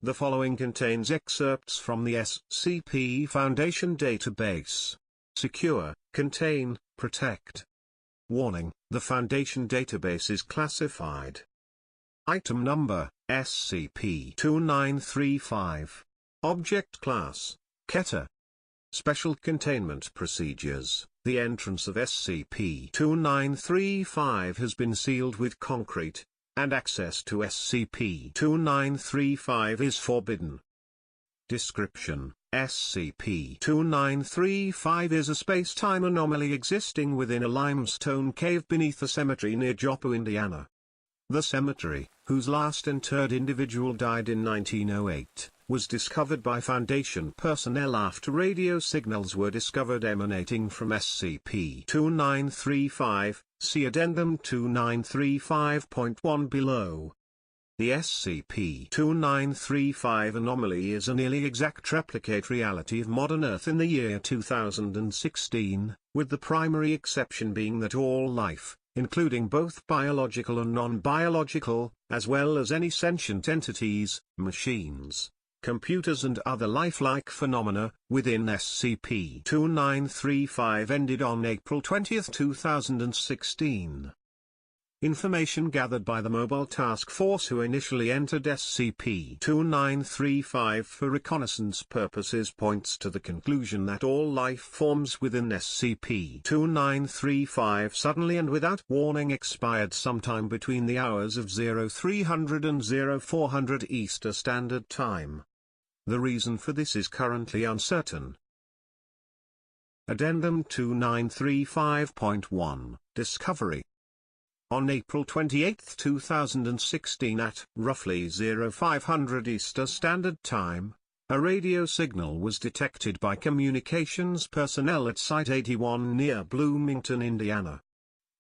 The following contains excerpts from the SCP Foundation database. Secure, contain, protect. Warning: the Foundation database is classified. Item number: SCP-2935. Object class: Keter. Special containment procedures: the entrance of SCP-2935 has been sealed with concrete, and access to SCP-2935 is forbidden. Description: SCP-2935 is a space-time anomaly existing within a limestone cave beneath a cemetery near Joppa, Indiana. The cemetery, whose last interred individual died in 1908, was discovered by Foundation personnel after radio signals were discovered emanating from SCP-2935, see addendum 2935.1 below. The SCP-2935 anomaly is a nearly exact replicate reality of modern Earth in the year 2016, with the primary exception being that all life, including both biological and non-biological, as well as any sentient entities, machines, computers and other lifelike phenomena, within SCP-2935 ended on April 20, 2016. Information gathered by the Mobile Task Force who initially entered SCP-2935 for reconnaissance purposes points to the conclusion that all life forms within SCP-2935 suddenly and without warning expired sometime between the hours of 0300 and 0400 Eastern Standard Time. The reason for this is currently uncertain. Addendum 2935.1 Discovery. On April 28, 2016 at roughly 0500 Eastern Standard Time, a radio signal was detected by communications personnel at Site 81 near Bloomington, Indiana.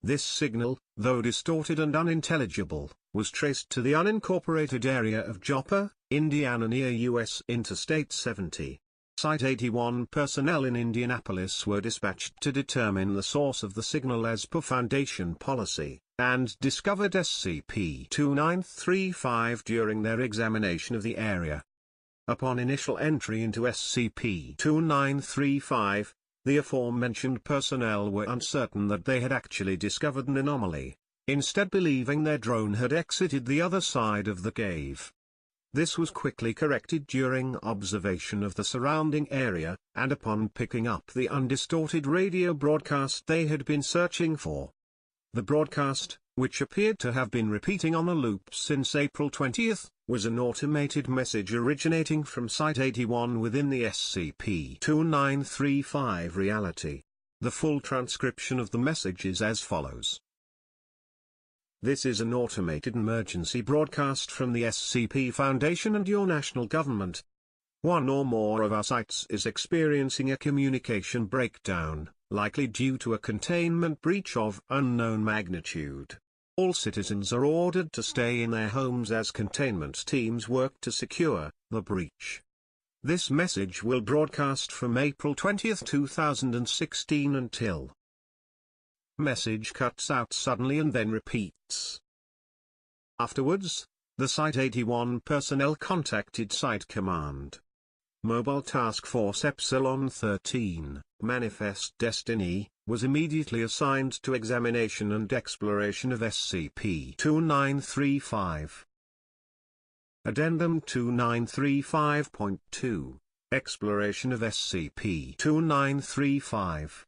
This signal, though distorted and unintelligible, was traced to the unincorporated area of Joppa, Indiana near U.S. Interstate 70. Site 81 personnel in Indianapolis were dispatched to determine the source of the signal as per Foundation policy, and discovered SCP-2935 during their examination of the area. Upon initial entry into SCP-2935, the aforementioned personnel were uncertain that they had actually discovered an anomaly, instead believing their drone had exited the other side of the cave. This was quickly corrected during observation of the surrounding area, and upon picking up the undistorted radio broadcast they had been searching for. The broadcast, which appeared to have been repeating on a loop since April 20, was an automated message originating from Site 81 within the SCP-2935 reality. The full transcription of the message is as follows. This is an automated emergency broadcast from the SCP Foundation and your national government. One or more of our sites is experiencing a communication breakdown, likely due to a containment breach of unknown magnitude. All citizens are ordered to stay in their homes as containment teams work to secure the breach. This message will broadcast from April 20, 2016 until message cuts out suddenly and then repeats. Afterwards, the Site 81 personnel contacted Site Command. Mobile Task Force Epsilon 13, Manifest Destiny, was immediately assigned to examination and exploration of SCP-2935. Addendum 2935.2 Exploration of SCP-2935.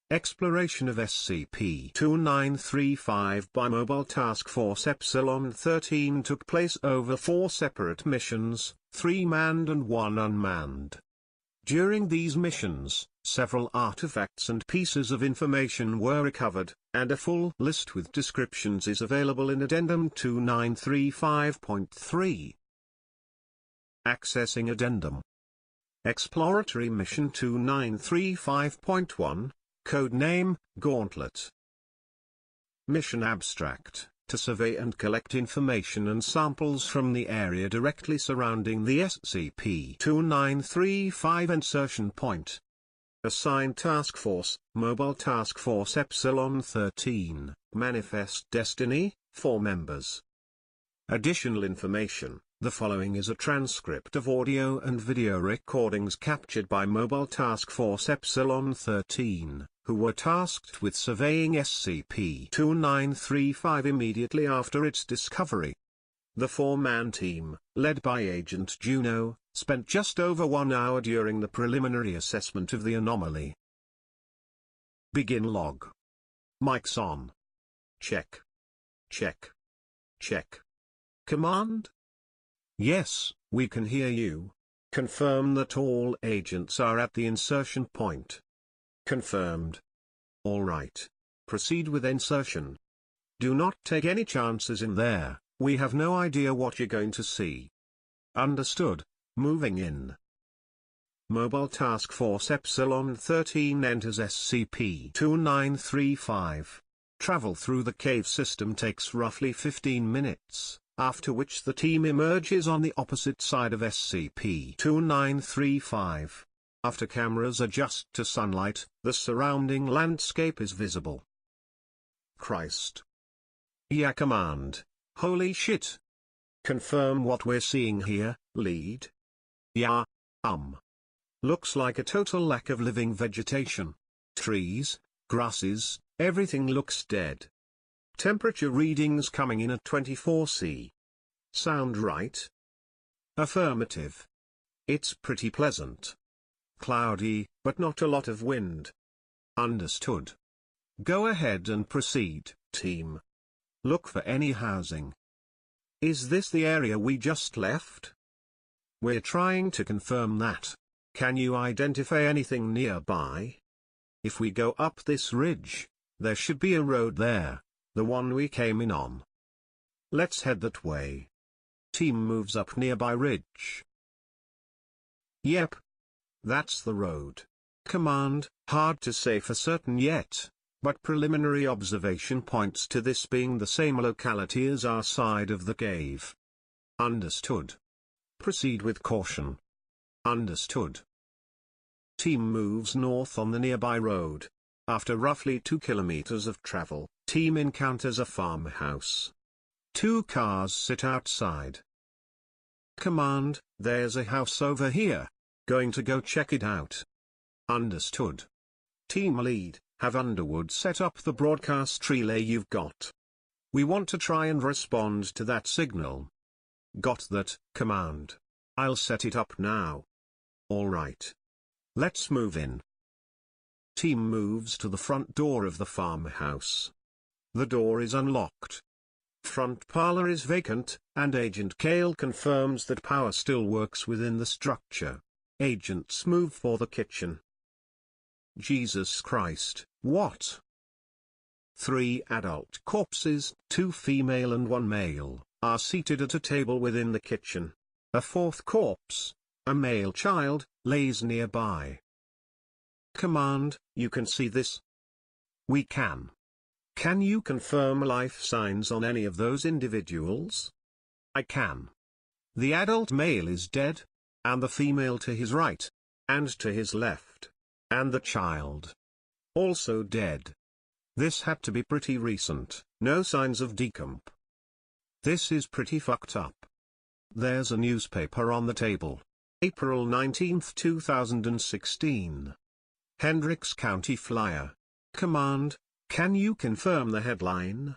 Exploration of SCP-2935 by Mobile Task Force Epsilon 13 took place over 4 separate missions, 3 manned and 1 unmanned. During these missions, several artifacts and pieces of information were recovered, and a full list with descriptions is available in Addendum 2935.3. Accessing Addendum. Exploratory Mission 2935.1. Codename, Gauntlet. Mission Abstract, to survey and collect information and samples from the area directly surrounding the SCP-2935 insertion point. Assigned Task Force, Mobile Task Force Epsilon 13, Manifest Destiny, 4 members. Additional information, The following is a transcript of audio and video recordings captured by Mobile Task Force Epsilon-13, who were tasked with surveying SCP-2935 immediately after its discovery. The four-man team, led by Agent Juno, spent just over 1 hour during the preliminary assessment of the anomaly. Begin log. Mics on. Check. Check. Check. Command? Yes, we can hear you. Confirm that all agents are at the insertion point. Confirmed. All right. Proceed with insertion. Do not take any chances in there, we have no idea what you're going to see. Understood. Moving in. Mobile Task Force Epsilon-13 enters SCP-2935. Travel through the cave system takes roughly 15 minutes. After which the team emerges on the opposite side of SCP-2935. After cameras adjust to sunlight, the surrounding landscape is visible. Christ. Yeah, command. Holy shit. Confirm what we're seeing here, lead. Yeah. Looks like a total lack of living vegetation. Trees, grasses, everything looks dead. Temperature readings coming in at 24°C. Sound right? Affirmative. It's pretty pleasant. Cloudy, but not a lot of wind. Understood. Go ahead and proceed, team. Look for any housing. Is this the area we just left? We're trying to confirm that. Can you identify anything nearby? If we go up this ridge, there should be a road there. The one we came in on. Let's head that way. Team moves up nearby ridge. Yep. That's the road. Command, hard to say for certain yet, but preliminary observation points to this being the same locality as our side of the cave. Understood. Proceed with caution. Understood. Team moves north on the nearby road. After roughly 2 kilometers of travel, team encounters a farmhouse. 2 cars sit outside. Command, there's a house over here. Going to go check it out. Understood. Team lead, have Underwood set up the broadcast relay you've got. We want to try and respond to that signal. Got that, command. I'll set it up now. All right. Let's move in. Team moves to the front door of the farmhouse. The door is unlocked. Front parlor is vacant, and Agent Kale confirms that power still works within the structure. Agents move for the kitchen. Jesus Christ, what? 3 adult corpses, 2 female and 1 male, are seated at a table within the kitchen. A 4th corpse, a male child, lays nearby. Command, you can see this? We can. Can you confirm life signs on any of those individuals? I can. The adult male is dead, and the female to his right, and to his left, and the child also dead. This had to be pretty recent, no signs of decomp. This is pretty fucked up. There's a newspaper on the table. April 19, 2016. Hendricks County Flyer. Command, can you confirm the headline?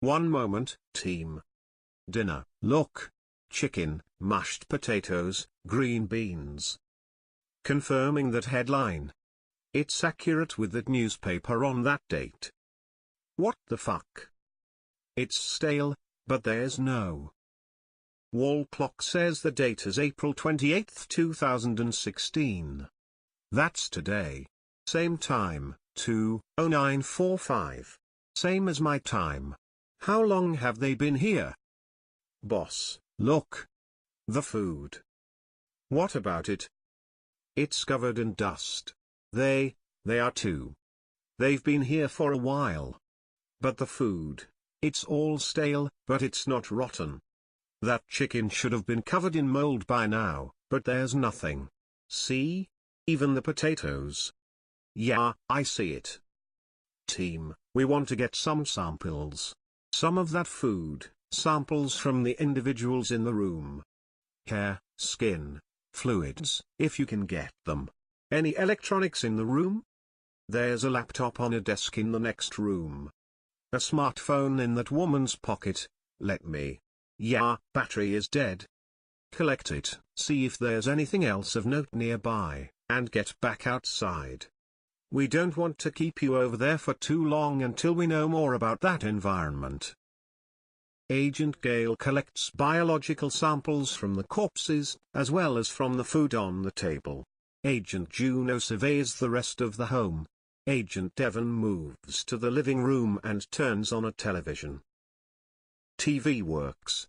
One moment, team. Dinner, look. Chicken, mashed potatoes, green beans. Confirming that headline. It's accurate with that newspaper on that date. What the fuck? It's stale, but there's no. Wall clock says the date is April 28, 2016. That's today. Same time, 2:09:45. Same as my time. How long have they been here? Boss, look. The food. What about it? It's covered in dust. They are too. They've been here for a while. But the food, it's all stale, but it's not rotten. That chicken should have been covered in mold by now, but there's nothing. See? Even the potatoes. Yeah, I see it. Team, we want to get some samples. Some of that food, samples from the individuals in the room. Hair, skin, fluids, if you can get them. Any electronics in the room? There's a laptop on a desk in the next room. A smartphone in that woman's pocket. Yeah, battery is dead. Collect it, see if there's anything else of note nearby, and get back outside. We don't want to keep you over there for too long until we know more about that environment. Agent Gale collects biological samples from the corpses, as well as from the food on the table. Agent Juno surveys the rest of the home. Agent Devon moves to the living room and turns on a television. TV works.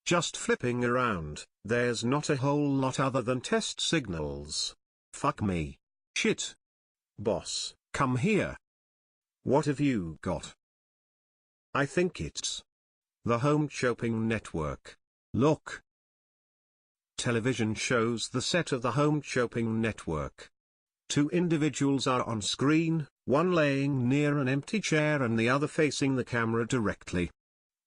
Just flipping around, there's not a whole lot other than test signals. Fuck me. Shit. Boss, come here. What have you got? I think it's the home shopping network. Look. Television shows the set of the home shopping network. Two individuals are on screen, one laying near an empty chair and the other facing the camera directly.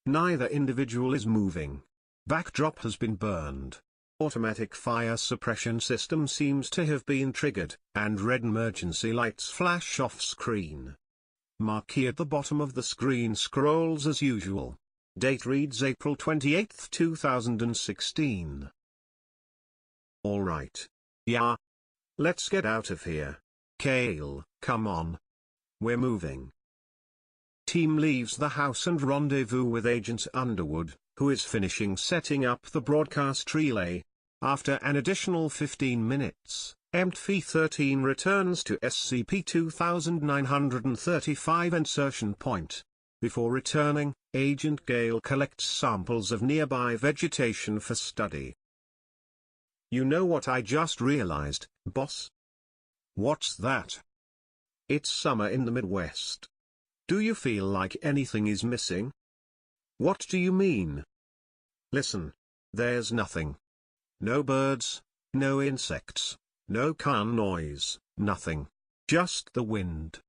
Neither individual is moving. Backdrop has been burned. Automatic fire suppression system seems to have been triggered, and red emergency lights flash off screen. Marquee at the bottom of the screen scrolls as usual. Date reads April 28, 2016. Alright. Yeah. Let's get out of here. Kale, come on. We're moving. Team leaves the house and rendezvous with Agent Underwood, who is finishing setting up the broadcast relay. After an additional 15 minutes, EMT-13 returns to SCP-2935 insertion point. Before returning, Agent Gale collects samples of nearby vegetation for study. You know what I just realized, boss? What's that? It's summer in the Midwest. Do you feel like anything is missing? What do you mean? Listen. There's nothing. No birds, no insects, no car noise, nothing. Just the wind.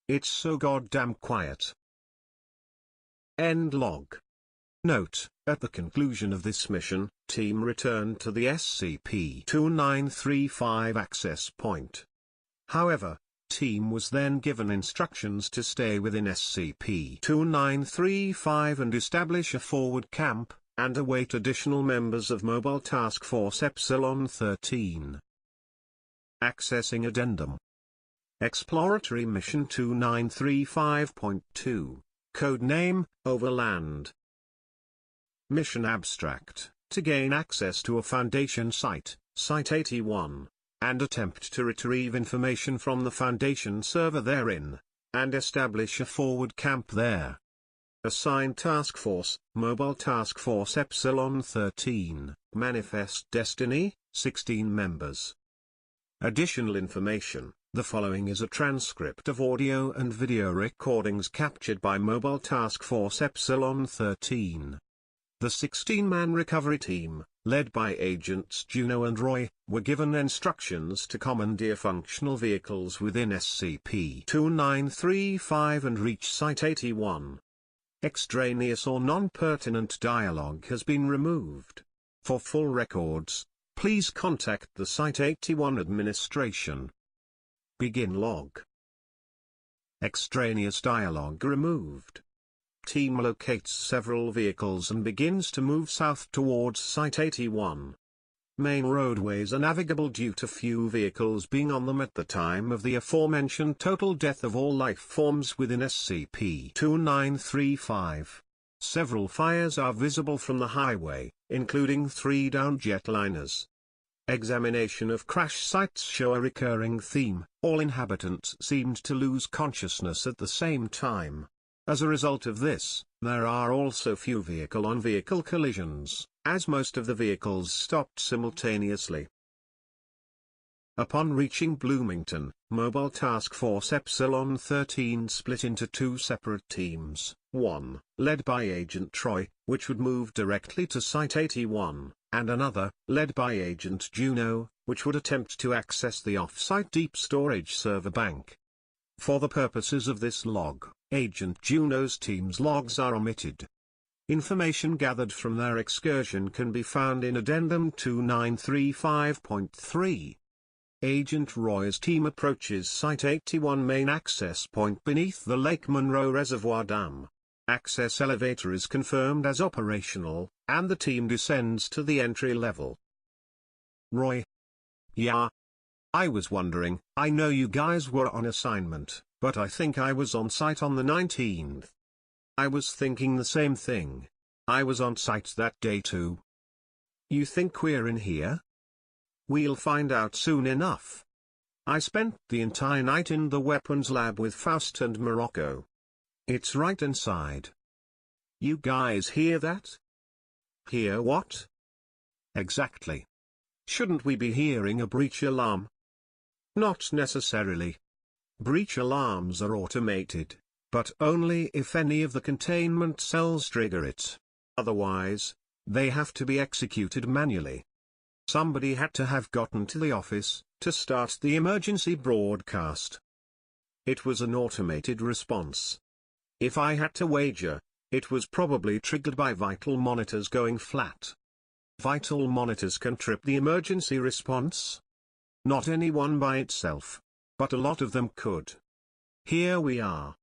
It's so goddamn quiet. End log. Note, at the conclusion of this mission, team returned to the SCP-2935 access point. However, team was then given instructions to stay within SCP-2935 and establish a forward camp, and await additional members of Mobile Task Force Epsilon-13. Accessing addendum. Exploratory Mission 2935.2, Codename, Overland. Mission Abstract, to gain access to a Foundation site, Site 81, and attempt to retrieve information from the Foundation server therein, and establish a forward camp there. Assigned Task Force, Mobile Task Force Epsilon-13, Manifest Destiny, 16 members. Additional information, the following is a transcript of audio and video recordings captured by Mobile Task Force Epsilon-13. The 16-man recovery team, led by Agents Juno and Roy, were given instructions to commandeer functional vehicles within SCP-2935 and reach Site 81. Extraneous or non-pertinent dialogue has been removed. For full records, please contact the Site 81 administration. Begin log. Extraneous dialogue removed. Team locates several vehicles and begins to move south towards Site 81. Main roadways are navigable due to few vehicles being on them at the time of the aforementioned total death of all life forms within SCP-2935. Several fires are visible from the highway, including 3 downed jetliners. Examination of crash sites show a recurring theme: all inhabitants seemed to lose consciousness at the same time. As a result of this, there are also few vehicle-on-vehicle collisions, as most of the vehicles stopped simultaneously. Upon reaching Bloomington, Mobile Task Force Epsilon-13 split into 2 separate teams, one, led by Agent Troy, which would move directly to Site 81, and another, led by Agent Juno, which would attempt to access the off-site deep storage server bank. For the purposes of this log, Agent Juno's team's logs are omitted. Information gathered from their excursion can be found in Addendum 2935.3. Agent Roy's team approaches Site 81 main access point beneath the Lake Monroe Reservoir Dam. Access elevator is confirmed as operational, and the team descends to the entry level. Roy. Yeah. I was wondering, I know you guys were on assignment, but I think I was on site on the 19th. I was thinking the same thing. I was on site that day too. You think we're in here? We'll find out soon enough. I spent the entire night in the weapons lab with Faust and Morocco. It's right inside. You guys hear that? Hear what? Exactly. Shouldn't we be hearing a breach alarm? Not necessarily. Breach alarms are automated, but only if any of the containment cells trigger it. Otherwise, they have to be executed manually. Somebody had to have gotten to the office to start the emergency broadcast. It was an automated response. If I had to wager, it was probably triggered by vital monitors going flat. Vital monitors can trip the emergency response. Not any one by itself, but a lot of them could. Here we are.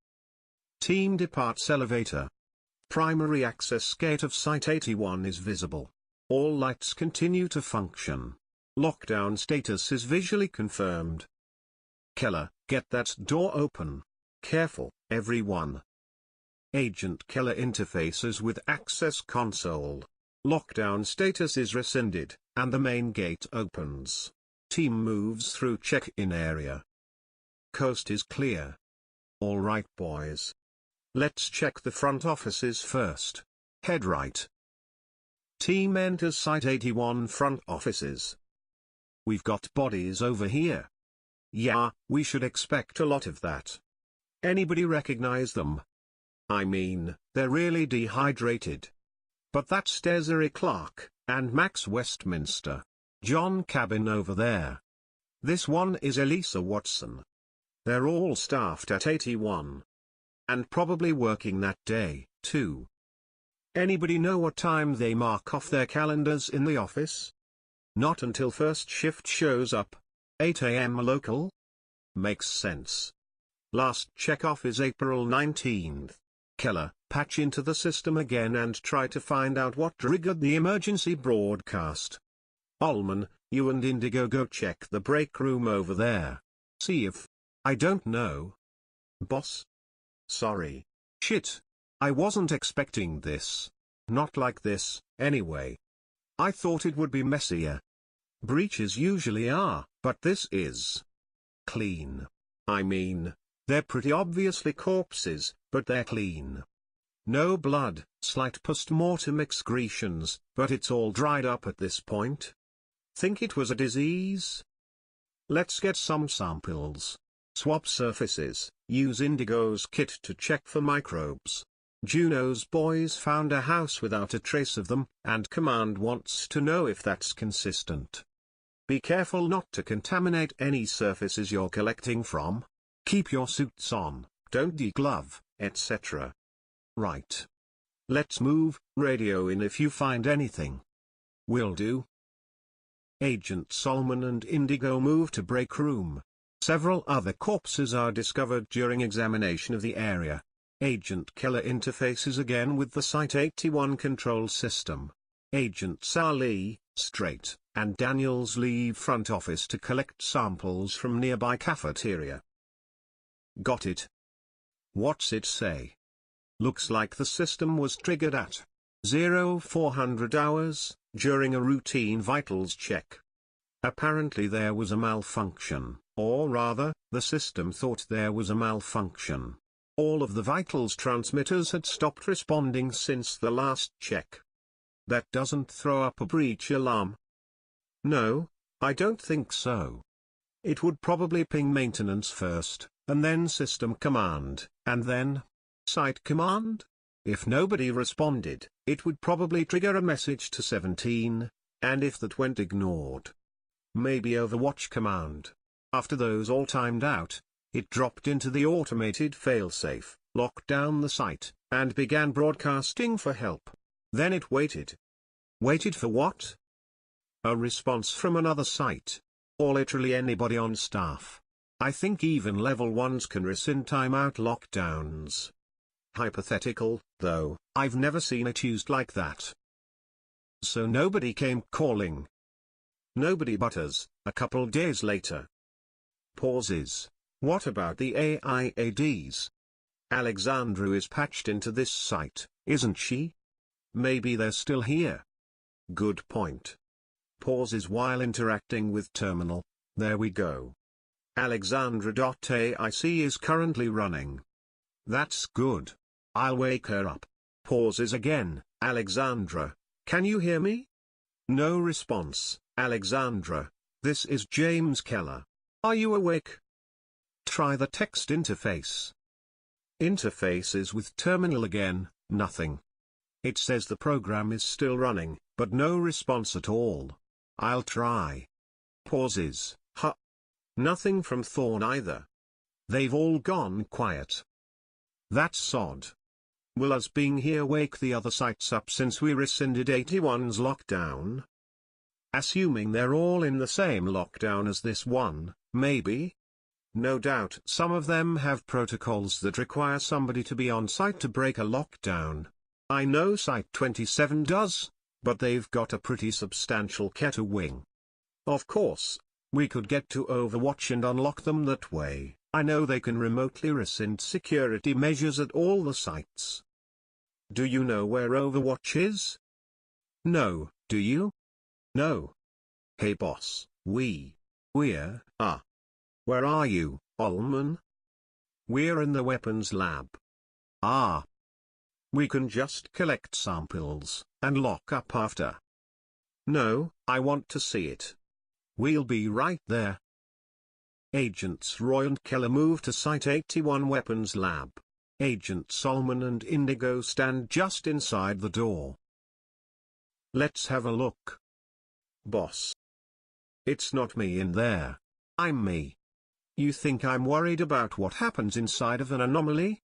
Team departs elevator. Primary access gate of Site 81 is visible. All lights continue to function. Lockdown status is visually confirmed. Keller, get that door open. Careful, everyone. Agent Keller interfaces with access console. Lockdown status is rescinded, and the main gate opens. Team moves through check-in area. Coast is clear. All right, boys. Let's check the front offices first. Head right. Team enters Site 81 front offices. We've got bodies over here. Yeah, we should expect a lot of that. Anybody recognize them? I mean, they're really dehydrated. But that's Desiree Clark, and Max Westminster. John Cabin over there. This one is Elisa Watson. They're all staffed at 81. And probably working that day, too. Anybody know what time they mark off their calendars in the office? Not until first shift shows up. 8 a.m. local? Makes sense. Last check-off is April 19th. Keller, patch into the system again and try to find out what triggered the emergency broadcast. Ullman, you and Indigo go check the break room over there. See if... I don't know. Boss? Sorry. Shit. I wasn't expecting this. Not like this, anyway. I thought it would be messier. Breaches usually are, but this is clean. I mean, they're pretty obviously corpses, but they're clean. No blood, slight post-mortem excretions, but it's all dried up at this point. Think it was a disease? Let's get some samples. Swap surfaces, use Indigo's kit to check for microbes. Juno's boys found a house without a trace of them, and Command wants to know if that's consistent. Be careful not to contaminate any surfaces you're collecting from. Keep your suits on, don't deglove, etc. Right. Let's move, radio in if you find anything. Will do. Agent Solomon and Indigo move to break room. Several other corpses are discovered during examination of the area. Agent Keller interfaces again with the Site 81 control system. Agent Salih, Strait, and Daniels leave front office to collect samples from nearby cafeteria. Got it. What's it say? Looks like the system was triggered at 0400 hours, during a routine vitals check. Apparently there was a malfunction, or rather, the system thought there was a malfunction. All of the vitals transmitters had stopped responding since the last check. That doesn't throw up a breach alarm. No, I don't think so. It would probably ping maintenance first, and then system command, and then site command? If nobody responded, it would probably trigger a message to 17, and if that went ignored, maybe Overwatch command. After those all timed out, it dropped into the automated failsafe, locked down the site, and began broadcasting for help. Then it waited. Waited for what? A response from another site. Or literally anybody on staff. I think even level 1s can rescind timeout lockdowns. Hypothetical, though, I've never seen it used like that. So nobody came calling. Nobody but us, a couple days later. Pauses. What about the AIADs? Alexandra is patched into this site, isn't she? Maybe they're still here. Good point. Pauses while interacting with terminal. There we go. Alexandra.aic is currently running. That's good. I'll wake her up. Pauses again. Alexandra, can you hear me? No response. Alexandra, this is James Keller. Are you awake? Try the text interface. Interfaces with terminal again, nothing. It says the program is still running, but no response at all. I'll try. Pauses. Nothing from Thorn either. They've all gone quiet. That's odd. Will us being here wake the other sites up since we rescinded 81's lockdown? Assuming they're all in the same lockdown as this one, maybe? No doubt some of them have protocols that require somebody to be on site to break a lockdown. I know Site 27 does, but they've got a pretty substantial Keter wing. Of course, we could get to Overwatch and unlock them that way. I know they can remotely rescind security measures at all the sites. Do you know where Overwatch is? No, do you? No. Hey boss, we're. Where are you, Ullman? We're in the weapons lab. Ah. We can just collect samples, and lock up after. No, I want to see it. We'll be right there. Agents Roy and Keller move to Site 81 Weapons Lab. Agent Solomon and Indigo stand just inside the door. Let's have a look. Boss. It's not me in there. I'm me. You think I'm worried about what happens inside of an anomaly?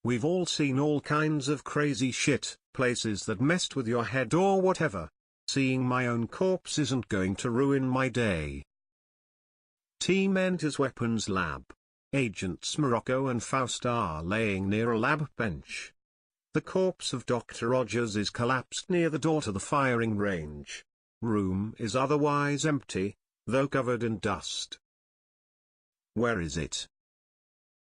We've all seen all kinds of crazy shit, places that messed with your head or whatever. Seeing my own corpse isn't going to ruin my day. Team enters weapons lab. Agents Morocco and Faust are laying near a lab bench. The corpse of Dr. Rogers is collapsed near the door to the firing range. Room is otherwise empty, though covered in dust. Where is it?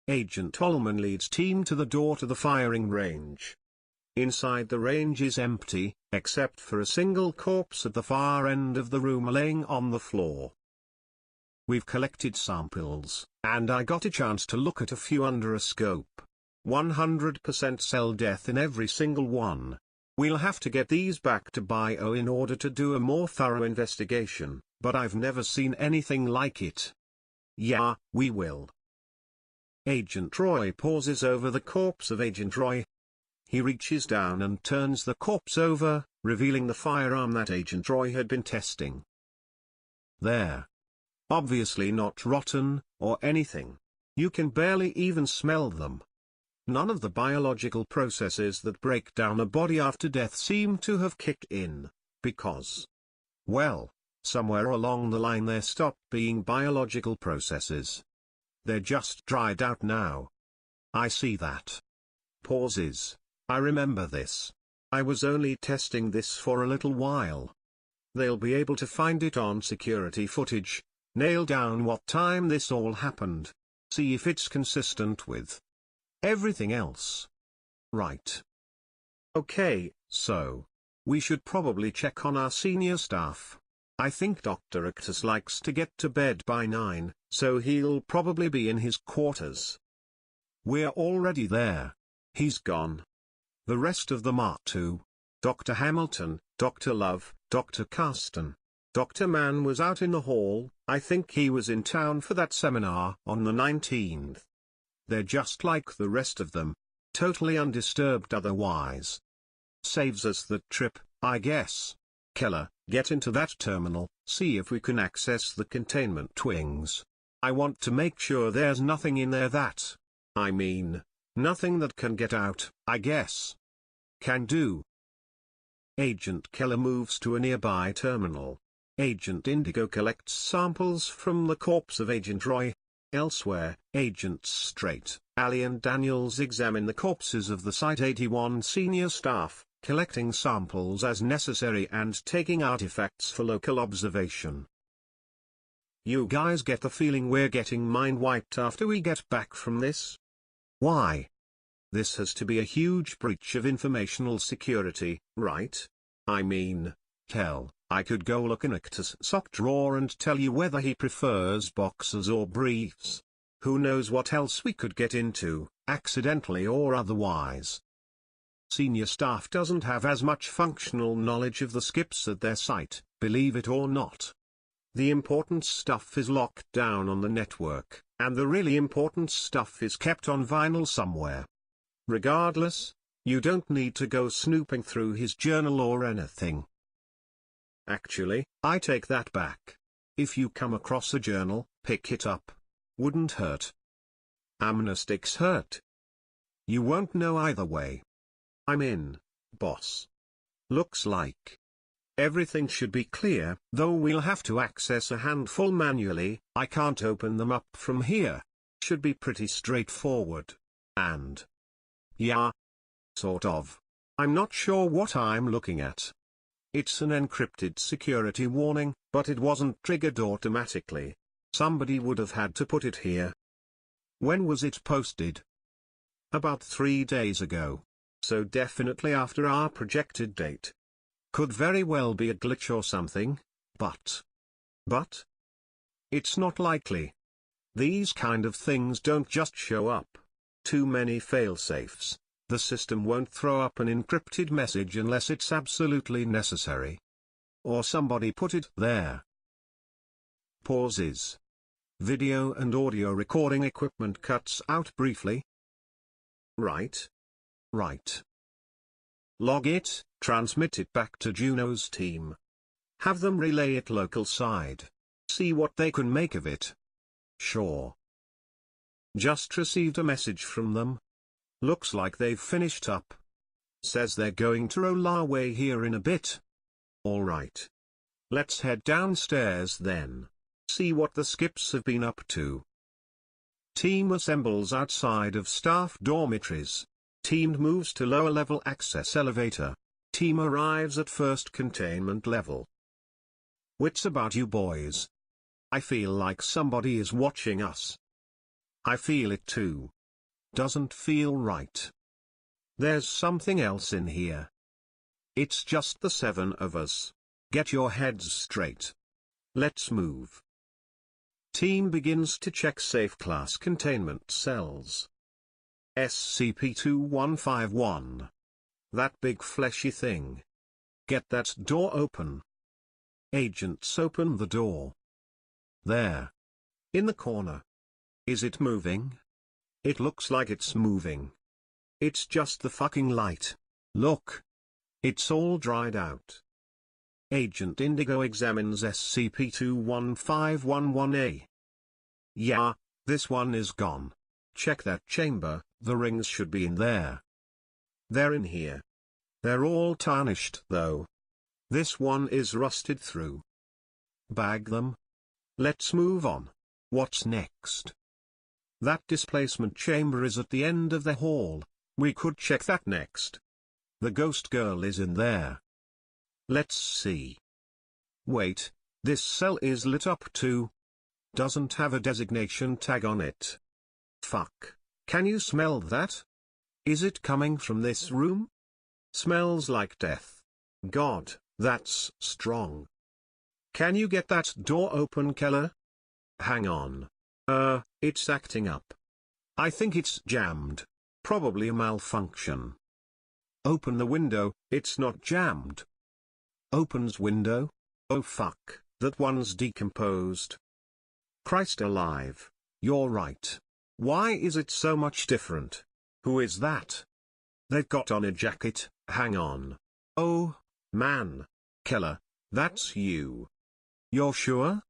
Agent Ullman leads team to the door to the firing range. Inside the range is empty, except for a single corpse at the far end of the room laying on the floor. We've collected samples, and I got a chance to look at a few under a scope. 100% cell death in every single one. We'll have to get these back to Bio in order to do a more thorough investigation, but I've never seen anything like it. Yeah, we will. Agent Roy pauses over the corpse of Agent Roy. He reaches down and turns the corpse over, revealing the firearm that Agent Roy had been testing. There. Obviously not rotten, or anything. You can barely even smell them. None of the biological processes that break down a body after death seem to have kicked in, because, well, somewhere along the line there stopped being biological processes. They're just dried out now. I see that. Pauses. I remember this. I was only testing this for a little while. They'll be able to find it on security footage, nail down what time this all happened, see if it's consistent with everything else. Right. Okay, so we should probably check on our senior staff. I think Dr. Actus likes to get to bed by 9, so he'll probably be in his quarters. We're already there. He's gone. The rest of them are too. Dr. Hamilton, Dr. Love, Dr. Carston. Dr. Mann was out in the hall. I think he was in town for that seminar on the 19th. They're just like the rest of them, totally undisturbed otherwise. Saves us the trip, I guess. Keller, get into that terminal, see if we can access the containment wings. I want to make sure there's nothing in there that, I mean, nothing that can get out, I guess. Can do. Agent Keller moves to a nearby terminal. Agent Indigo collects samples from the corpse of Agent Roy. Elsewhere, Agents Straight, Ali and Daniels examine the corpses of the Site-81 senior staff, collecting samples as necessary and taking artifacts for local observation. You guys get the feeling we're getting mind-wiped after we get back from this? Why? This has to be a huge breach of informational security, right? I mean, hell, I could go look in Actus' sock drawer and tell you whether he prefers boxers or briefs. Who knows what else we could get into, accidentally or otherwise. Senior staff doesn't have as much functional knowledge of the skips at their site, believe it or not. The important stuff is locked down on the network, and the really important stuff is kept on vinyl somewhere. Regardless, you don't need to go snooping through his journal or anything. Actually, I take that back. If you come across a journal, pick it up. Wouldn't hurt. Amnestics hurt. You won't know either way. I'm in, boss. Looks like everything should be clear, though we'll have to access a handful manually. I can't open them up from here. Should be pretty straightforward. And yeah, sort of. I'm not sure what I'm looking at. It's an encrypted security warning, but it wasn't triggered automatically. Somebody would have had to put it here. When was it posted? About 3 days ago. So definitely after our projected date. Could very well be a glitch or something, but? It's not likely. These kind of things don't just show up. Too many failsafes. The system won't throw up an encrypted message unless it's absolutely necessary. Or somebody put it there. Pauses. Video and audio recording equipment cuts out briefly. Right. Log it, transmit it back to Juno's team. Have them relay it local side. See what they can make of it. Sure. Just received a message from them. Looks like they've finished up. Says they're going to roll our way here in a bit. Alright. Let's head downstairs then. See what the skips have been up to. Team assembles outside of staff dormitories. Team moves to lower level access elevator. Team arrives at first containment level. Wits about you boys. I feel like somebody is watching us. I feel it too. Doesn't feel right. There's something else in here. It's just the 7 of us. Get your heads straight. Let's move. Team begins to check safe class containment cells. SCP-2151. That big fleshy thing. Get that door open. Agents open the door. There. In the corner. Is it moving? It looks like it's moving. It's just the fucking light. Look. It's all dried out. Agent Indigo examines SCP-2151-A. Yeah, this one is gone. Check that chamber, the rings should be in there. They're in here. They're all tarnished though. This one is rusted through. Bag them. Let's move on. What's next? That displacement chamber is at the end of the hall. We could check that next. The ghost girl is in there. Let's see. Wait, this cell is lit up too. Doesn't have a designation tag on it. Fuck, can you smell that? Is it coming from this room? Smells like death. God, that's strong. Can you get that door open, Keller? Hang on. It's acting up. I think it's jammed. Probably a malfunction. Open the window, it's not jammed. Opens window? Oh fuck, that one's decomposed. Christ alive, you're right. Why is it so much different? Who is that? They've got on a jacket, hang on. Oh, man. Keller, that's you. You're sure?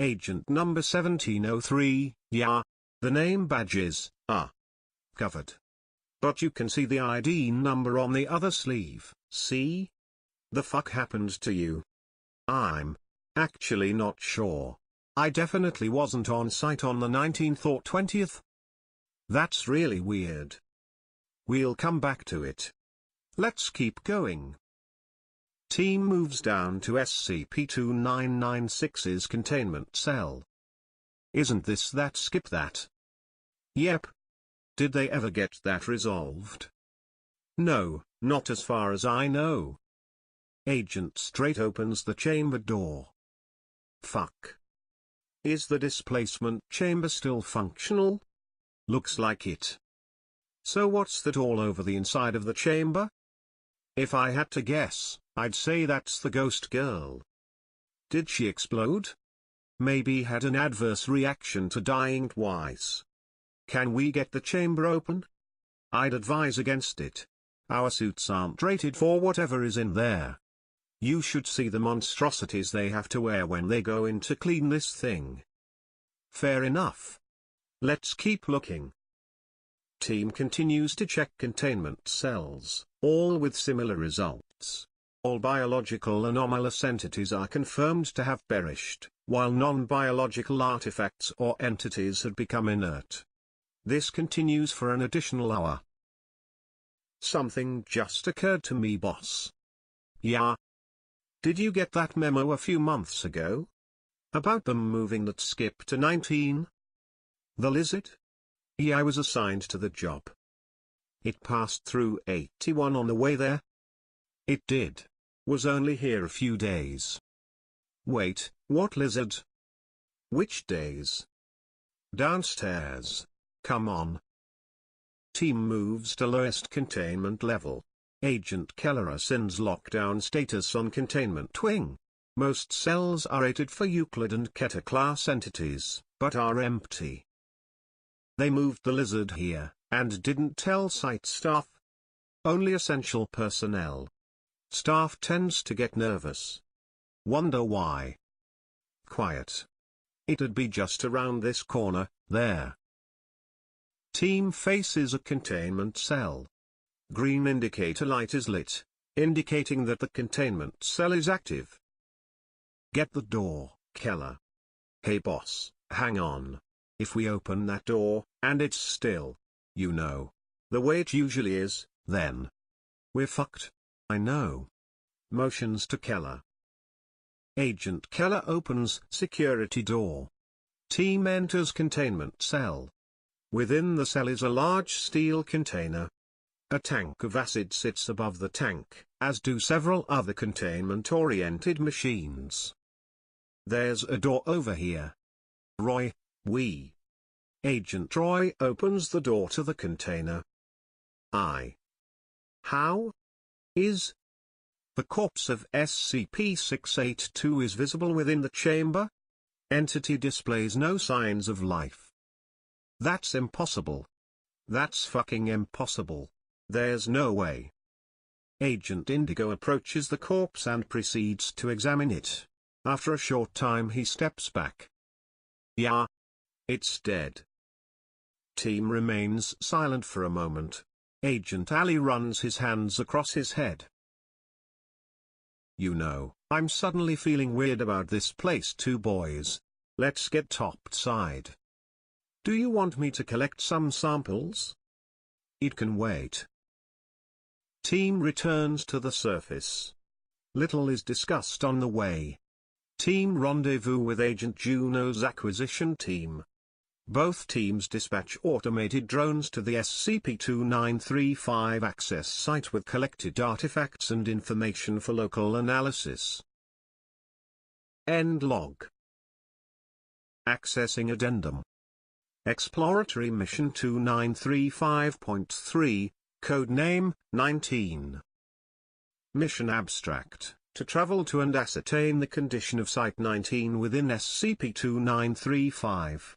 Agent number 1703, yeah. The name badges are covered. But you can see the ID number on the other sleeve, see? The fuck happened to you? I'm actually not sure. I definitely wasn't on site on the 19th or 20th. That's really weird. We'll come back to it. Let's keep going. Team moves down to SCP-2996's containment cell. Isn't this that skip that? Yep. Did they ever get that resolved? No, not as far as I know. Agent straight opens the chamber door. Fuck. Is the displacement chamber still functional? Looks like it. So what's that all over the inside of the chamber? If I had to guess, I'd say that's the ghost girl. Did she explode? Maybe had an adverse reaction to dying twice. Can we get the chamber open? I'd advise against it. Our suits aren't rated for whatever is in there. You should see the monstrosities they have to wear when they go in to clean this thing. Fair enough. Let's keep looking. Team continues to check containment cells, all with similar results. All biological anomalous entities are confirmed to have perished, while non-biological artifacts or entities had become inert. This continues for an additional hour. Something just occurred to me, boss. Yeah? Did you get that memo a few months ago? About them moving that skip to 19? The lizard? Yeah, I was assigned to the job. It passed through 81 on the way there? It did. Was only here a few days. Wait, what lizard? Which days? Downstairs. Come on. Team moves to lowest containment level. Agent Keller assigns lockdown status on containment wing. Most cells are rated for Euclid and Keter class entities, but are empty. They moved the lizard here, and didn't tell site staff. Only essential personnel. Staff tends to get nervous. Wonder why. Quiet. It'd be just around this corner, there. Team faces a containment cell. Green indicator light is lit, indicating that the containment cell is active. Get the door, Keller. Hey boss, hang on. If we open that door, and it's still, you know, the way it usually is, then we're fucked. I know. Motions to Keller. Agent Keller opens security door. Team enters containment cell. Within the cell is a large steel container. A tank of acid sits above the tank, as do several other containment-oriented machines. There's a door over here. Roy, Agent Roy opens the door to the container. How? Is the corpse of SCP-682 is visible within the chamber? Entity displays no signs of life. That's impossible. That's fucking impossible. There's no way. Agent Indigo approaches the corpse and proceeds to examine it. After a short time he steps back. Yeah. It's dead. Team remains silent for a moment. Agent Ali runs his hands across his head. You know, I'm suddenly feeling weird about this place too, boys. Let's get topside. Do you want me to collect some samples? It can wait. Team returns to the surface. Little is discussed on the way. Team rendezvous with Agent Juno's acquisition team. Both teams dispatch automated drones to the SCP-2935 access site with collected artifacts and information for local analysis. End log. Accessing addendum. Exploratory Mission 2935.3, Codename 19. Mission Abstract, to travel to and ascertain the condition of Site-19 within SCP-2935.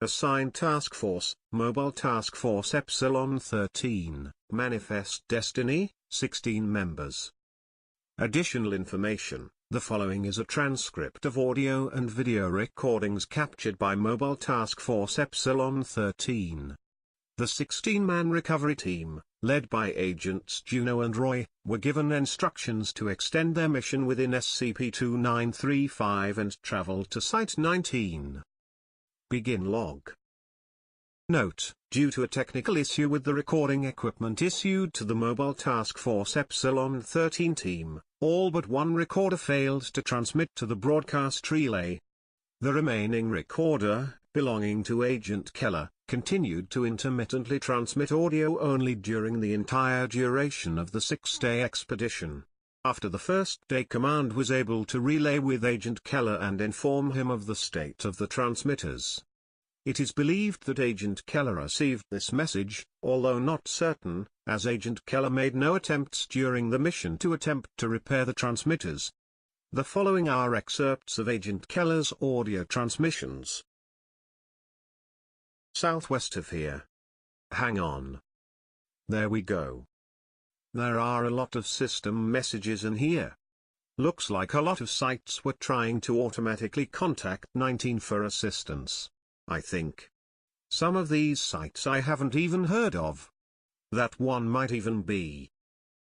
Assigned Task Force, Mobile Task Force Epsilon-13, Manifest Destiny, 16 members. Additional information. The following is a transcript of audio and video recordings captured by Mobile Task Force Epsilon-13. The 16-man recovery team, led by Agents Juno and Roy, were given instructions to extend their mission within SCP-2935 and travel to Site 19. Begin log. Note: due to a technical issue with the recording equipment issued to the Mobile Task Force Epsilon 13 team, all but one recorder failed to transmit to the broadcast relay. The remaining recorder, belonging to Agent Keller, continued to intermittently transmit audio only during the entire duration of the 6-day expedition. After the first day, command was able to relay with Agent Keller and inform him of the state of the transmitters. It is believed that Agent Keller received this message, although not certain, as Agent Keller made no attempts during the mission to repair the transmitters. The following are excerpts of Agent Keller's audio transmissions. Southwest of here. Hang on. There we go. There are a lot of system messages in here. Looks like a lot of sites were trying to automatically contact 19 for assistance. I think. Some of these sites I haven't even heard of. That one might even be.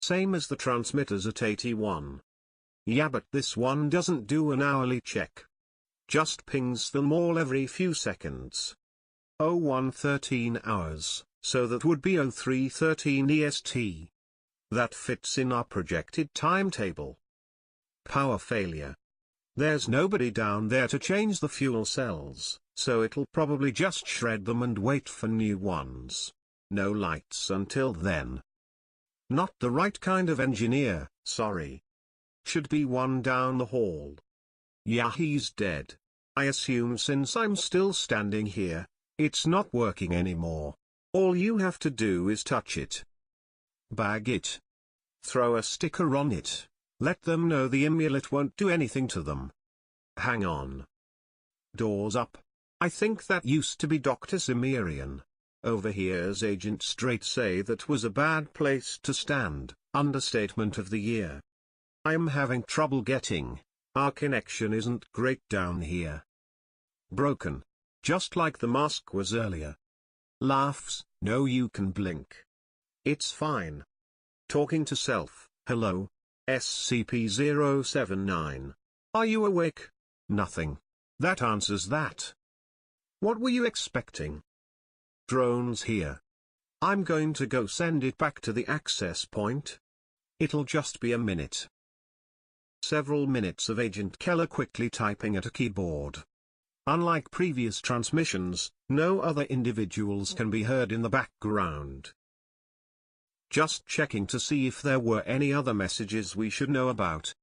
Same as the transmitters at 81. Yeah, but this one doesn't do an hourly check. Just pings them all every few seconds. 0113 hours, so that would be 0313 EST. That fits in our projected timetable. Power failure. There's nobody down there to change the fuel cells, so it'll probably just shred them and wait for new ones. No lights until then. Not the right kind of engineer, sorry. Should be one down the hall. Yeah, he's dead. I assume since I'm still standing here, it's not working anymore. All you have to do is touch it. Bag it. Throw a sticker on it. Let them know the amulet won't do anything to them. Hang on. Doors up. I think that used to be Dr. Cimmerian. Overhears Agent Straight say that was a bad place to stand, understatement of the year. I'm having trouble getting. Our connection isn't great down here. Broken. Just like the mask was earlier. Laughs, no you can blink. It's fine. Talking to self, hello. SCP-079. Are you awake? Nothing. That answers that. What were you expecting? Drone's here. I'm going to go send it back to the access point. It'll just be a minute. Several minutes of Agent Keller quickly typing at a keyboard. Unlike previous transmissions, no other individuals can be heard in the background. Just checking to see if there were any other messages we should know about.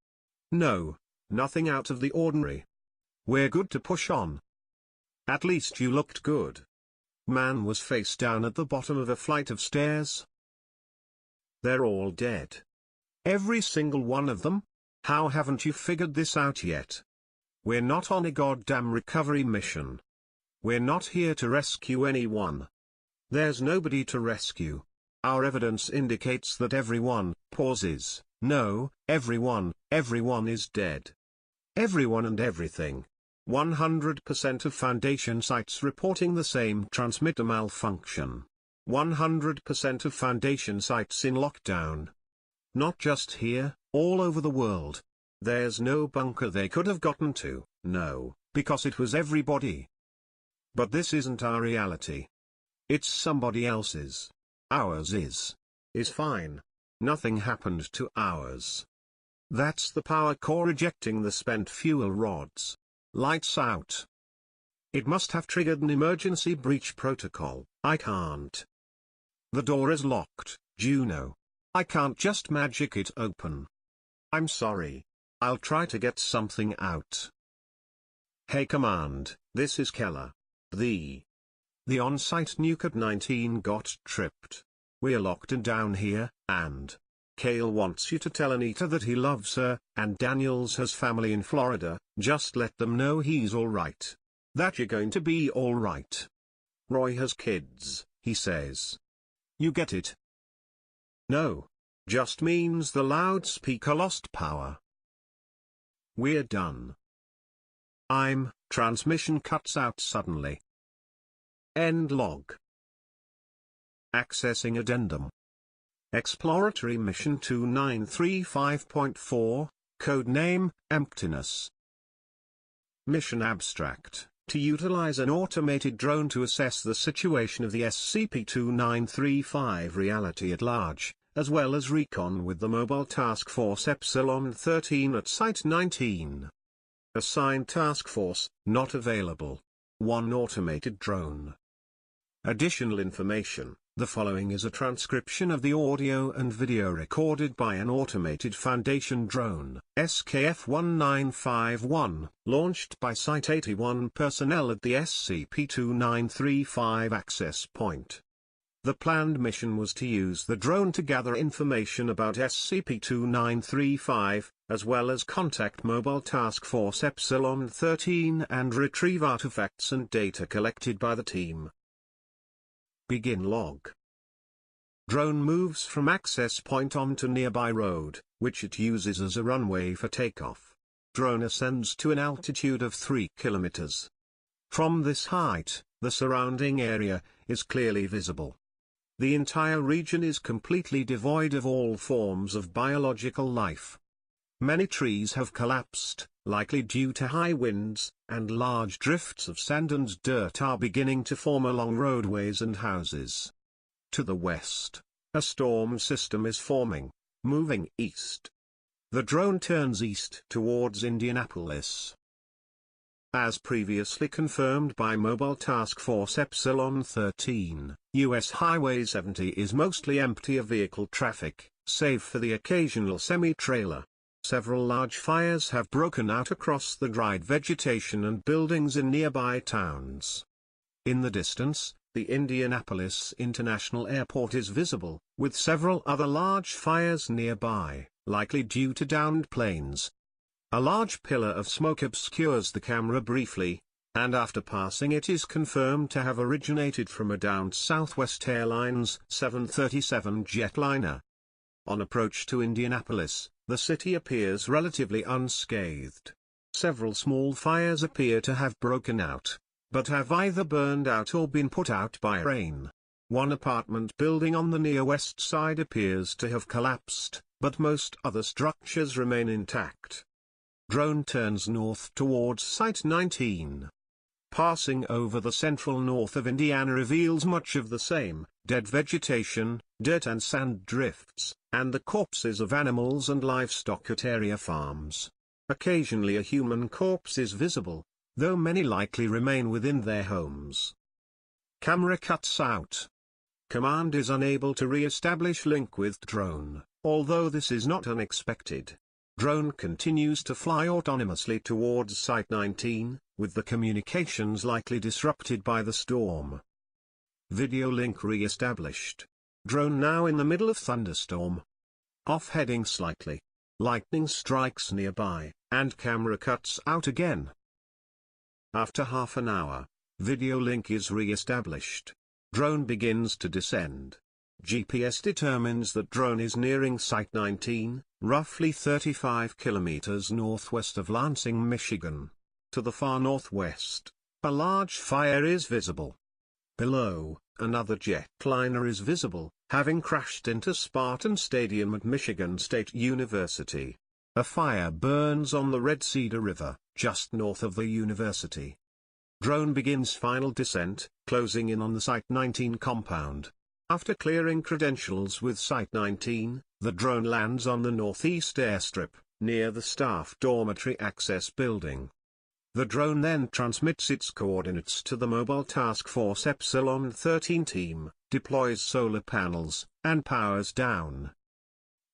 No, nothing out of the ordinary. We're good to push on. At least you looked good. Man was face down at the bottom of a flight of stairs. They're all dead. Every single one of them? How haven't you figured this out yet? We're not on a goddamn recovery mission. We're not here to rescue anyone. There's nobody to rescue. Our evidence indicates that everyone pauses. No, everyone is dead. Everyone and everything. 100% of Foundation sites reporting the same transmitter malfunction. 100% of Foundation sites in lockdown. Not just here, all over the world. There's no bunker they could have gotten to, no, because it was everybody. But this isn't our reality. It's somebody else's. Ours is fine. Nothing happened to ours. That's the power core ejecting the spent fuel rods. Lights out. It must have triggered an emergency breach protocol. I can't. The door is locked, Juno. I can't just magic it open. I'm sorry. I'll try to get something out. Hey Command, this is Keller. The on-site nuke at 19 got tripped. We're locked in down here, and Kale wants you to tell Anita that he loves her, and Daniels has family in Florida. Just let them know he's alright. That you're going to be alright. Roy has kids, he says. You get it? No. Just means the loudspeaker lost power. We're done. Transmission cuts out suddenly. End log. Accessing addendum. Exploratory Mission 2935.4, Codename, Emptiness. Mission Abstract: to utilize an automated drone to assess the situation of the SCP-2935 reality at large, as well as recon with the Mobile Task Force Epsilon 13 at Site 19. Assigned Task Force, not available. 1 automated drone. Additional information: the following is a transcription of the audio and video recorded by an automated Foundation drone, SKF-1951, launched by Site 81 personnel at the SCP-2935 access point. The planned mission was to use the drone to gather information about SCP-2935, as well as contact Mobile Task Force Epsilon 13 and retrieve artifacts and data collected by the team. Begin log. Drone moves from access point onto nearby road, which it uses as a runway for takeoff. Drone ascends to an altitude of 3 kilometers. From this height, the surrounding area is clearly visible. The entire region is completely devoid of all forms of biological life. Many trees have collapsed, likely due to high winds, and large drifts of sand and dirt are beginning to form along roadways and houses. To the west, a storm system is forming, moving east. The drone turns east towards Indianapolis. As previously confirmed by Mobile Task Force Epsilon 13, U.S. Highway 70 is mostly empty of vehicle traffic, save for the occasional semi-trailer. Several large fires have broken out across the dried vegetation and buildings in nearby towns. In the distance, the Indianapolis International Airport is visible, with several other large fires nearby, likely due to downed planes. A large pillar of smoke obscures the camera briefly, and after passing it is confirmed to have originated from a downed Southwest Airlines 737 jetliner. On approach to Indianapolis, the city appears relatively unscathed. Several small fires appear to have broken out, but have either burned out or been put out by rain. One apartment building on the near west side appears to have collapsed, but most other structures remain intact. Drone turns north towards Site 19. Passing over the central north of Indiana reveals much of the same, dead vegetation, dirt and sand drifts, and the corpses of animals and livestock at area farms. Occasionally a human corpse is visible, though many likely remain within their homes. Camera cuts out. Command is unable to re-establish link with drone, although this is not unexpected. Drone continues to fly autonomously towards Site 19, with the communications likely disrupted by the storm. Video link re-established. Drone now in the middle of thunderstorm. Off heading slightly. Lightning strikes nearby, and camera cuts out again. After half an hour, video link is re-established. Drone begins to descend. GPS determines that drone is nearing Site 19, roughly 35 kilometers northwest of Lansing, Michigan. To the far northwest, a large fire is visible. Below, another jetliner is visible, having crashed into Spartan Stadium at Michigan State University. A fire burns on the Red Cedar River, just north of the university. Drone begins final descent, closing in on the Site 19 compound. After clearing credentials with Site 19, the drone lands on the northeast airstrip, near the staff dormitory access building. The drone then transmits its coordinates to the Mobile Task Force Epsilon 13 team, deploys solar panels, and powers down.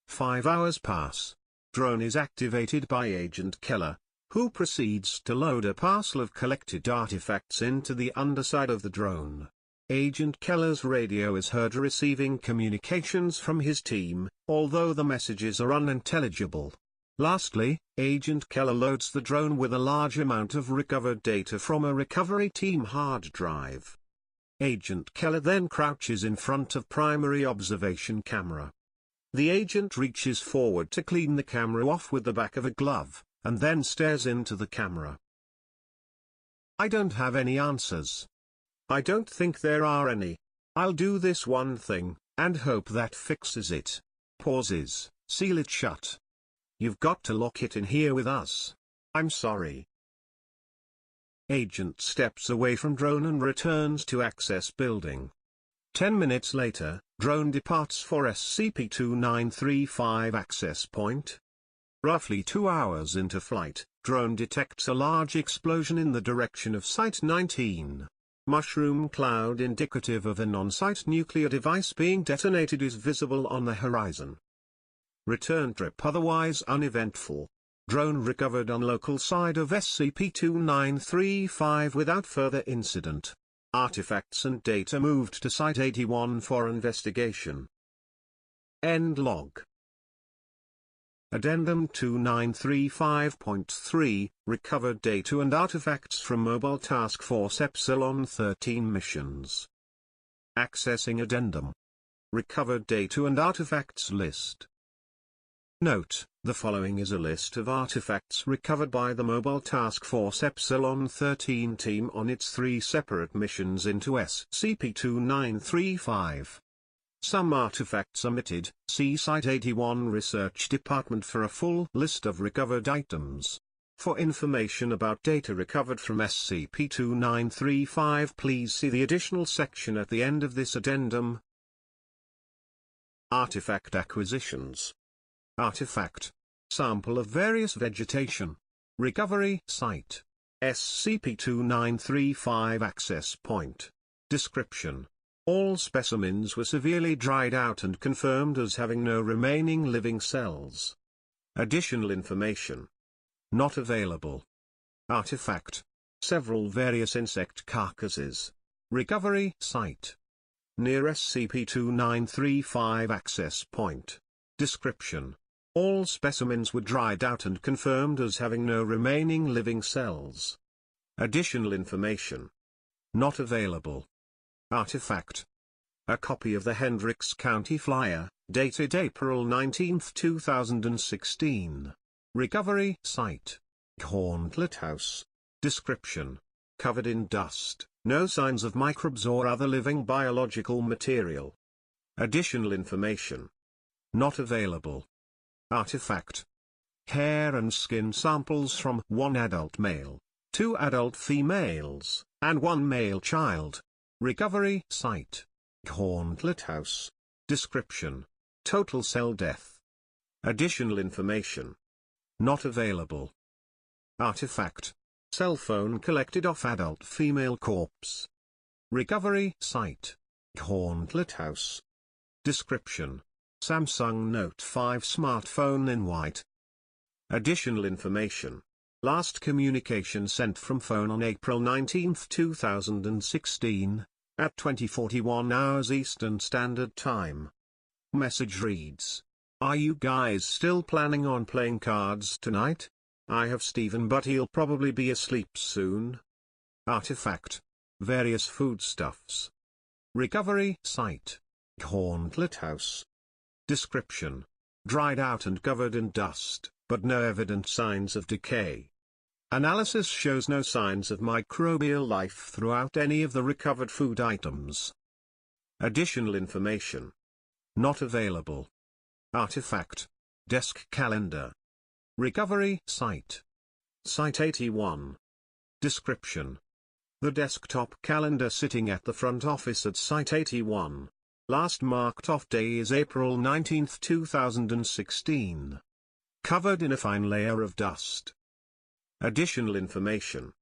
5 hours pass. Drone is activated by Agent Keller, who proceeds to load a parcel of collected artifacts into the underside of the drone. Agent Keller's radio is heard receiving communications from his team, although the messages are unintelligible. Lastly, Agent Keller loads the drone with a large amount of recovered data from a recovery team hard drive. Agent Keller then crouches in front of primary observation camera. The agent reaches forward to clean the camera off with the back of a glove, and then stares into the camera. I don't have any answers. I don't think there are any. I'll do this one thing. and hope that fixes it. Pauses, seal it shut. You've got to lock it in here with us. I'm sorry. Agent steps away from drone and returns to access building. 10 minutes later, drone departs for SCP-2935 access point. Roughly 2 hours into flight, drone detects a large explosion in the direction of Site 19. Mushroom cloud indicative of a non-site nuclear device being detonated is visible on the horizon. Return trip otherwise uneventful. Drone recovered on local side of SCP-2935 without further incident. Artifacts and data moved to Site 81 for investigation. End log. Addendum 2935.3, recovered data and artifacts from Mobile Task Force Epsilon 13 missions. Accessing Addendum. Recovered data and artifacts list. Note, the following is a list of artifacts recovered by the Mobile Task Force Epsilon 13 team on its 3 separate missions into SCP-2935. Some artifacts omitted. See Site 81 Research Department for a full list of recovered items. For information about data recovered from SCP-2935, please see the additional section at the end of this addendum. Artifact acquisitions. Artifact. Sample of various vegetation. Recovery Site. SCP-2935 access point. Description. All specimens were severely dried out and confirmed as having no remaining living cells. Additional information. Not available. Artifact. Several various insect carcasses. Recovery Site. Near SCP-2935 access point. Description. All specimens were dried out and confirmed as having no remaining living cells. Additional information. Not available. Artifact. A copy of the Hendricks County Flyer, dated April 19, 2016. Recovery Site. Gauntlet House. Description. Covered in dust, no signs of microbes or other living biological material. Additional information. Not available. Artifact. Hair and skin samples from 1 adult male, 2 adult females, and 1 male child. Recovery Site. Gauntlet House. Description. Total cell death. Additional information. Not available. Artifact. Cell phone collected off adult female corpse. Recovery Site. Gauntlet House. Description. Samsung Note 5 smartphone in white. Additional information. Last communication sent from phone on April 19, 2016, at 20:41 hours Eastern Standard Time. Message reads: "Are you guys still planning on playing cards tonight? I have Steven, but he'll probably be asleep soon." Artifact. Various foodstuffs. Recovery Site. Gauntlet House. Description. Dried out and covered in dust, but no evident signs of decay. Analysis shows no signs of microbial life throughout any of the recovered food items. Additional information. Not available. Artifact. Desk calendar. Recovery Site. Site 81. Description. The desktop calendar sitting at the front office at Site 81. Last marked off day is April 19, 2016. Covered in a fine layer of dust. Additional information.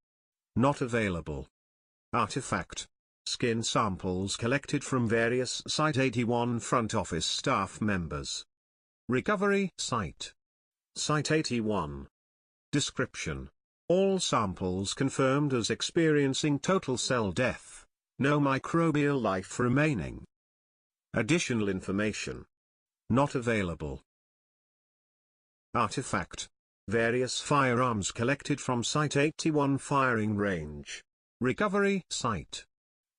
Not available. Artifact. Skin samples collected from various Site 81 front office staff members. Recovery Site. Site 81. Description. All samples confirmed as experiencing total cell death, no microbial life remaining. Additional information. Not available. Artifact. Various firearms collected from Site 81 firing range. Recovery Site.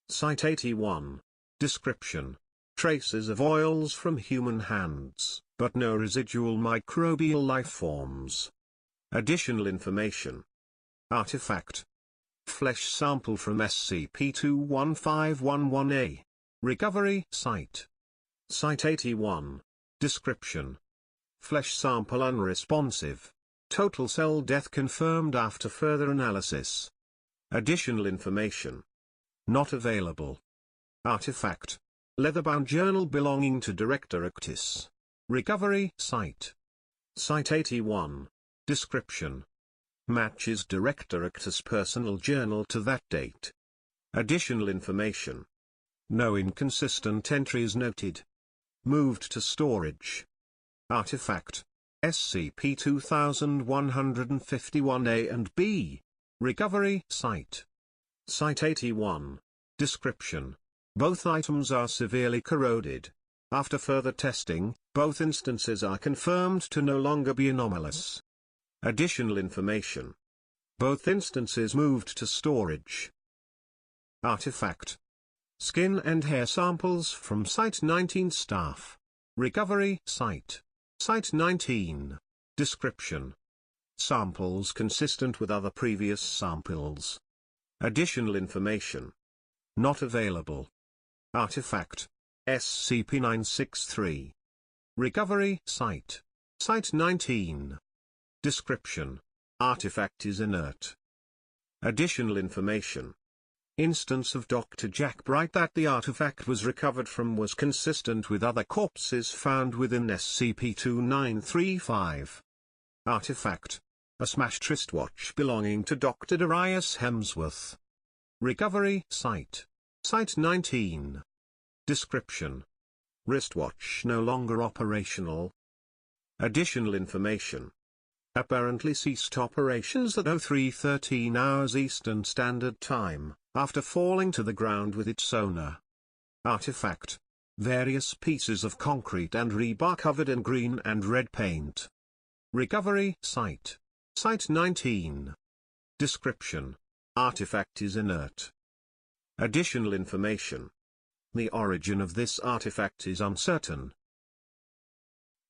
Site 81. Description. Traces of oils from human hands, but no residual microbial life forms. Additional information. Artifact. Flesh sample from SCP-21511-A. Recovery Site. Site 81. Description: flesh sample unresponsive. Total cell death confirmed after further analysis. Additional information not available. Artifact: leather-bound journal belonging to Director Actis. Recovery site. Site 81. Description: matches Director Actis' personal journal to that date. Additional information: no inconsistent entries noted. Moved to storage. Artifact: SCP 2151-A and B. Recovery site. Site 81. Description: both items are severely corroded. After further testing, both instances are confirmed to no longer be anomalous. Additional information: both instances moved to storage. Artifact: skin and hair samples from Site 19 staff. Recovery site. Site 19. Description: samples consistent with other previous samples. Additional information not available. Artifact: SCP-963. Recovery site. Site 19. Description: artifact is inert. Additional information: instance of Dr. Jack Bright that the artifact was recovered from was consistent with other corpses found within SCP-2935. Artifact: a smashed wristwatch belonging to Dr. Darius Hemsworth. Recovery site. Site 19. Description: wristwatch no longer operational. Additional information: apparently ceased operations at 03:13 hours Eastern Standard Time, after falling to the ground with its owner. Artifact: various pieces of concrete and rebar covered in green and red paint. Recovery site. Site 19. Description: artifact is inert. Additional information: the origin of this artifact is uncertain.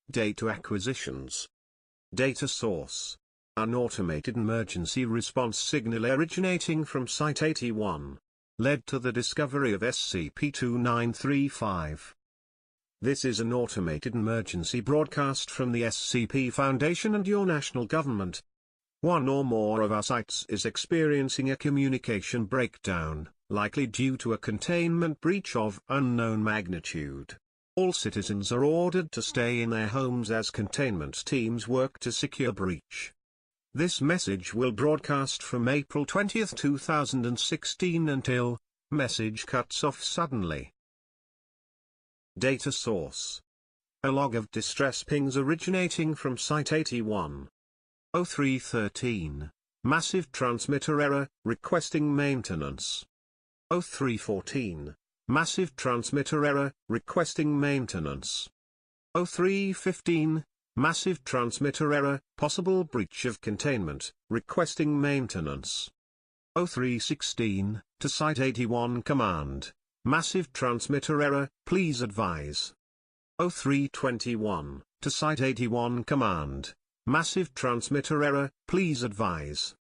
Data acquisitions. Data source: an automated emergency response signal originating from Site 81, led to the discovery of SCP-2935. This is an automated emergency broadcast from the SCP Foundation and your national government. One or more of our sites is experiencing a communication breakdown, likely due to a containment breach of unknown magnitude. All citizens are ordered to stay in their homes as containment teams work to secure breach. This message will broadcast from April 20, 2016 until message cuts off suddenly. Data source: a log of distress pings originating from Site 81. 0313, massive transmitter error, requesting maintenance. 0314, massive transmitter error, requesting maintenance. 0315, massive transmitter error, possible breach of containment, requesting maintenance. 0316, to Site 81 command, massive transmitter error, please advise. 0321, to Site 81 command, massive transmitter error, please advise.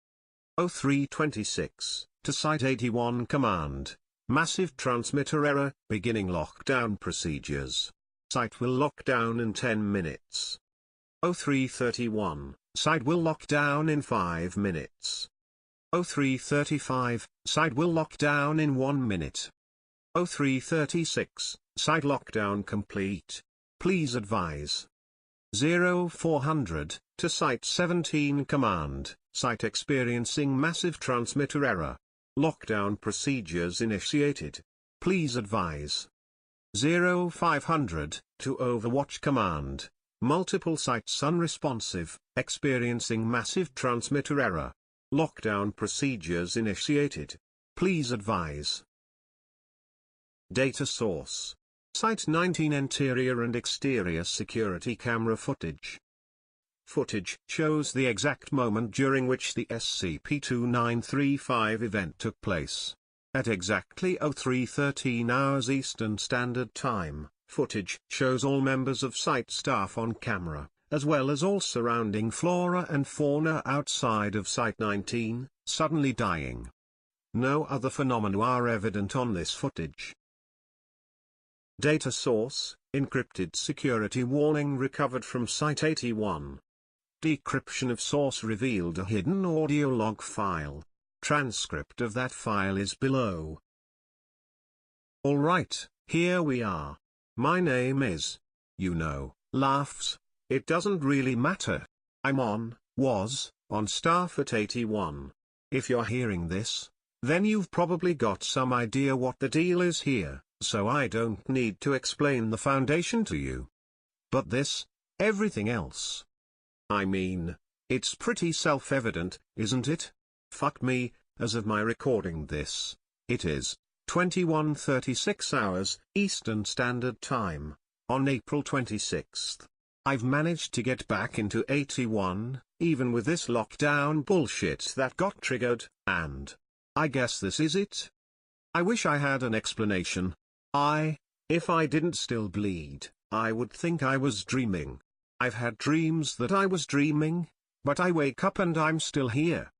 0326, to Site 81 command, massive transmitter error, beginning lockdown procedures. Site will lock down in 10 minutes. 0331, site will lock down in 5 minutes. 0335, site will lock down in 1 minute. 0336, site lockdown complete. Please advise. 0400, to Site 17 command, site experiencing massive transmitter error. Lockdown procedures initiated. Please advise. 0500, to Overwatch command, multiple sites unresponsive, experiencing massive transmitter error. Lockdown procedures initiated. Please advise. Data source: Site 19 interior and exterior security camera footage. Footage shows the exact moment during which the SCP-2935 event took place. At exactly 0313 hours Eastern Standard Time, footage shows all members of site staff on camera, as well as all surrounding flora and fauna outside of Site 19, suddenly dying. No other phenomena are evident on this footage. Data source, encrypted security warning recovered from Site 81. Decryption of source revealed a hidden audio log file. Transcript of that file is below. Alright, here we are. My name is, laughs, it doesn't really matter. Was on staff at 81. If you're hearing this, then you've probably got some idea what the deal is here, so I don't need to explain the Foundation to you. But this, everything else. I mean, it's pretty self-evident, isn't it? Fuck me, as of my recording this, it is 21:36 hours, Eastern Standard Time, on April 26th. I've managed to get back into 81, even with this lockdown bullshit that got triggered, and I guess this is it. I wish I had an explanation. If I didn't still bleed, I would think I was dreaming. I've had dreams that I was dreaming, but I wake up and I'm still here.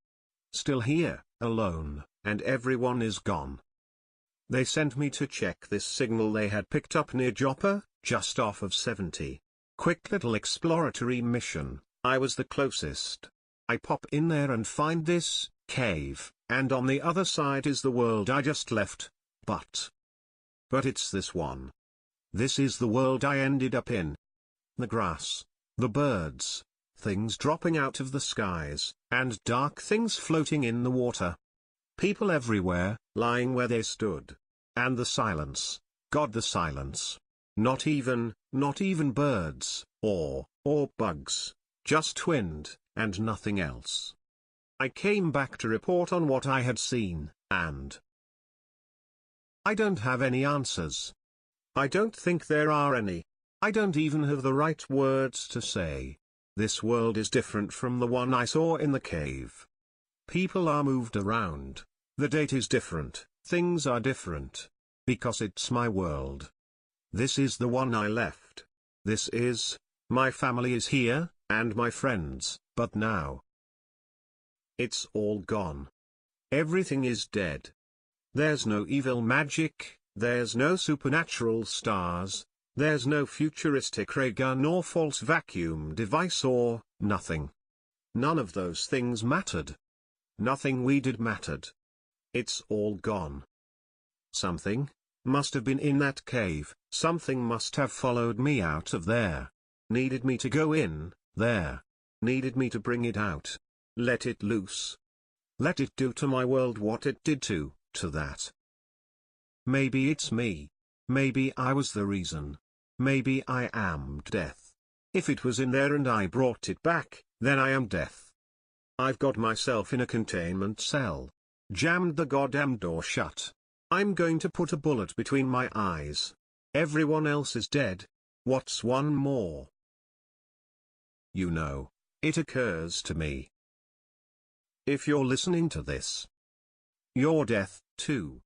Still here, alone, and everyone is gone. They sent me to check this signal they had picked up near Joppa, just off of 70. Quick little exploratory mission. I was the closest. I pop in there and find this cave, and on the other side is the world I just left, but it's this one. This is the world I ended up in. The grass, the birds, things dropping out of the skies, and dark things floating in the water. People everywhere, lying where they stood. And the silence, God, the silence. Not even birds, or bugs, just wind, and nothing else. I came back to report on what I had seen, and I don't have any answers. I don't think there are any. I don't even have the right words to say. This world is different from the one I saw in the cave. People are moved around. The date is different, things are different. Because it's my world. This is the one I left. This is, my family is here, and my friends, but now it's all gone. Everything is dead. There's no evil magic, there's no supernatural stars, there's no futuristic ray gun or false vacuum device or nothing. None of those things mattered. Nothing we did mattered. It's all gone. Something must have been in that cave, something must have followed me out of there. Needed me to go in, there. Needed me to bring it out. Let it loose. Let it do to my world what it did to that. Maybe it's me. Maybe I was the reason. Maybe I am death. If it was in there and I brought it back, then I am death. I've got myself in a containment cell. Jammed the goddamn door shut. I'm going to put a bullet between my eyes. Everyone else is dead. What's one more? It occurs to me. If you're listening to this, you're death, too.